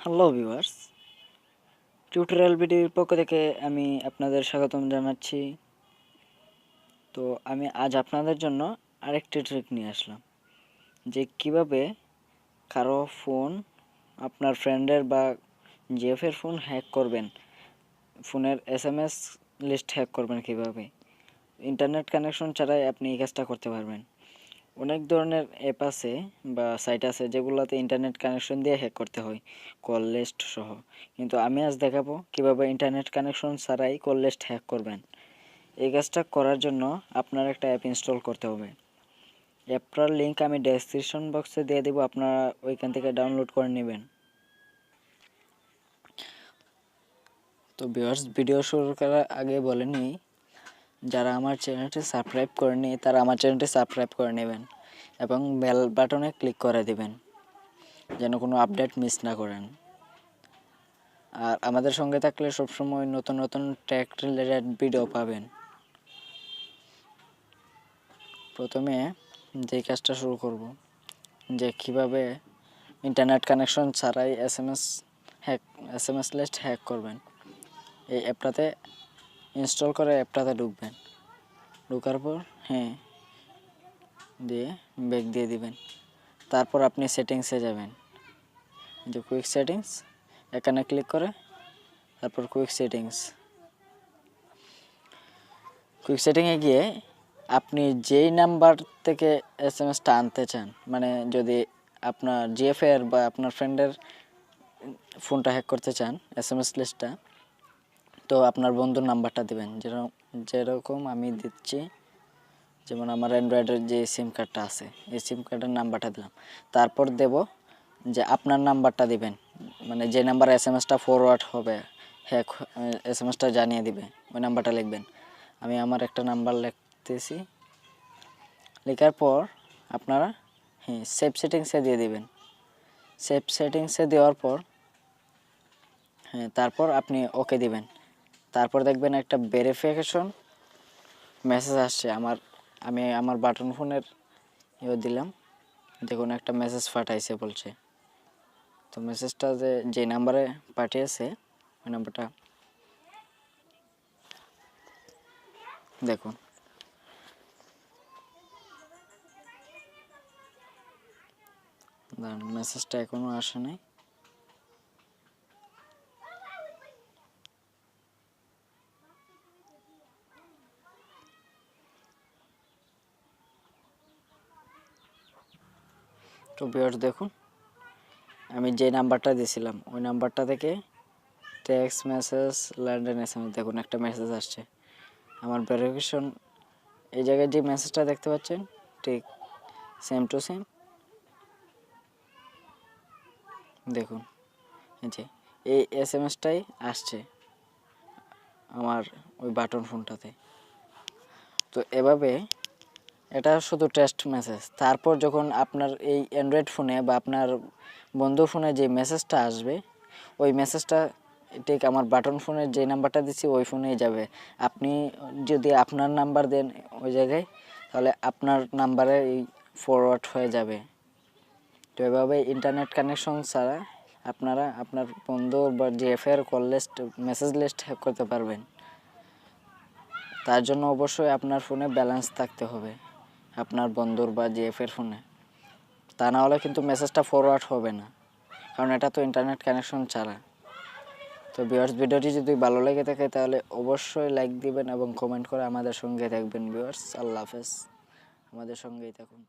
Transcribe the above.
Hello viewers, tutorial ভিডিওর পক্ষ থেকে আমি আপনাদের স্বাগতম জানাচ্ছি। তো আমি আজ আপনাদের জন্য আরেকটি ট্রিক নিয়ে আসলাম, যে কিভাবে কারো ফোন, আপনার ফ্রেন্ডের বা জিএফের ফোন হ্যাক করবেন, ফোনের SMS লিস্ট হ্যাক করবেন কিভাবে। ইন্টারনেট কানেকশন ছাড়াই আপনি এই কাজটা করতে পারবেন। অনেক ধরনের অ্যাপ আছে বা সাইট আছে যেগুলোতে ইন্টারনেট কানেকশন দিয়ে হ্যাক করতে হয়, কল লিস্ট সহ। কিন্তু আমি আজ দেখাবো কিভাবে ইন্টারনেট কানেকশন ছাড়াই কল লিস্ট হ্যাক করবেন। এই কাজটা করার জন্য আপনার একটা অ্যাপ ইনস্টল করতে হবে। অ্যাপটার লিঙ্ক আমি ডেসক্রিপশন বক্সে দিয়ে দেবো, আপনারা ওইখান থেকে ডাউনলোড করে নেবেন। তো ভিউয়ার্স, ভিডিও শুরু করার আগে বলে নিই, যারা আমার চ্যানেলটি সাবস্ক্রাইব করেনি তারা আমার চ্যানেলটি সাবস্ক্রাইব করে নেবেন এবং বেল বাটনে ক্লিক করে দিবেন, যেন কোনো আপডেট মিস না করেন। আর আমাদের সঙ্গে থাকলে সবসময় নতুন নতুন টেক রিলেটেড ভিডিও পাবেন। প্রথমে যে কাজটা শুরু করব, যে কিভাবে ইন্টারনেট কানেকশন ছাড়াই SMS লিস্ট হ্যাক করবেন। এই অ্যাপটাতে ইনস্টল করে অ্যাপটাতে ঢুকবেন। ঢোকার পর দিয়ে ব্যাক দিয়ে দিবেন। তারপর আপনি সেটিংসে যাবেন, যে কুইক সেটিংস, এখানে ক্লিক করে তারপর কুইক সেটিংয়ে গিয়ে আপনি যেই নাম্বার থেকে SMSটা আনতে চান, মানে যদি আপনার জিএফের বা আপনার ফ্রেন্ডের ফোনটা হ্যাক করতে চান SMS লিস্টটা, তো আপনার বন্ধুর নাম্বারটা দিবেন। যেরকম আমি দিচ্ছি, যেমন আমার অ্যান্ড্রয়েডের যে সিম কার্ডটা আছে, এই সিম কার্ডের নাম্বারটা দিলাম। তারপর দেব যে আপনার নাম্বারটা দিবেন, মানে যে নাম্বার SMSটা ফরওয়ার্ড হবে, হ্যাক SMSটা জানিয়ে দিবে, ওই নাম্বারটা লিখবেন। আমি আমার একটা নাম্বার লিখতেছি। লেখার পর আপনারা সেভ সেটিংসে দিয়ে দিবেন। সেভ সেটিংসে দেওয়ার পর তারপর আপনি ওকে দিবেন। তারপর দেখবেন একটা ভেরিফিকেশন মেসেজ আসছে। আমি আমার বাটন ফোনের দিলাম, দেখুন একটা মেসেজ পাঠাইছে বলছে। তো মেসেজটা যে নাম্বারে পাঠিয়েছে ওই নাম্বারটা দেখুন। মেসেজটা এখনো আসে নাই। তো ভিউয়ার্স দেখুন, আমি যে নাম্বারটা দিয়েছিলাম ওই নাম্বারটা থেকে টেক্সট মেসেজ ল্যান্ডেন SMS, দেখুন একটা মেসেজ আসছে। আমার ভেরিফিকেশন, এই জায়গায় যে মেসেজটা দেখতে পাচ্ছেন ঠিক সেম টু সেম, দেখুন এই SMSটাই আসছে আমার ওই বাটন ফোনটাতে। তো এভাবে এটা শুধু টেক্সট মেসেজ। তারপর যখন আপনার এই অ্যান্ড্রয়েড ফোনে বা আপনার বন্ধু ফোনে যে মেসেজটা আসবে, ওই মেসেজটা ঠিক আমার বাটন ফোনের যে নাম্বারটা দিচ্ছি ওই ফোনেই যাবে। আপনি যদি আপনার নাম্বার দেন ওই জায়গায়, তাহলে আপনার নাম্বারে এই ফরওয়ার্ড হয়ে যাবে। তো এভাবে ইন্টারনেট কানেকশন ছাড়া আপনারা আপনার বন্ধু বা জিএফের call list, message list hack করতে পারবেন। তার জন্য অবশ্যই আপনার ফোনে ব্যালেন্স থাকতে হবে, আপনার বন্ধুর বা জিএফের ফোনে। তা না হলে কিন্তু মেসেজটা ফরওয়ার্ড হবে না, কারণ এটা তো ইন্টারনেট কানেকশন ছাড়া। তো ভিউয়ার্স, ভিডিওটি যদি ভালো লেগে থাকে তাহলে অবশ্যই লাইক দিবেন এবং কমেন্ট করে আমাদের সঙ্গে থাকবেন। ভিউয়ার্স, আল্লাহ হাফেজ, আমাদের সঙ্গেই থাকুন।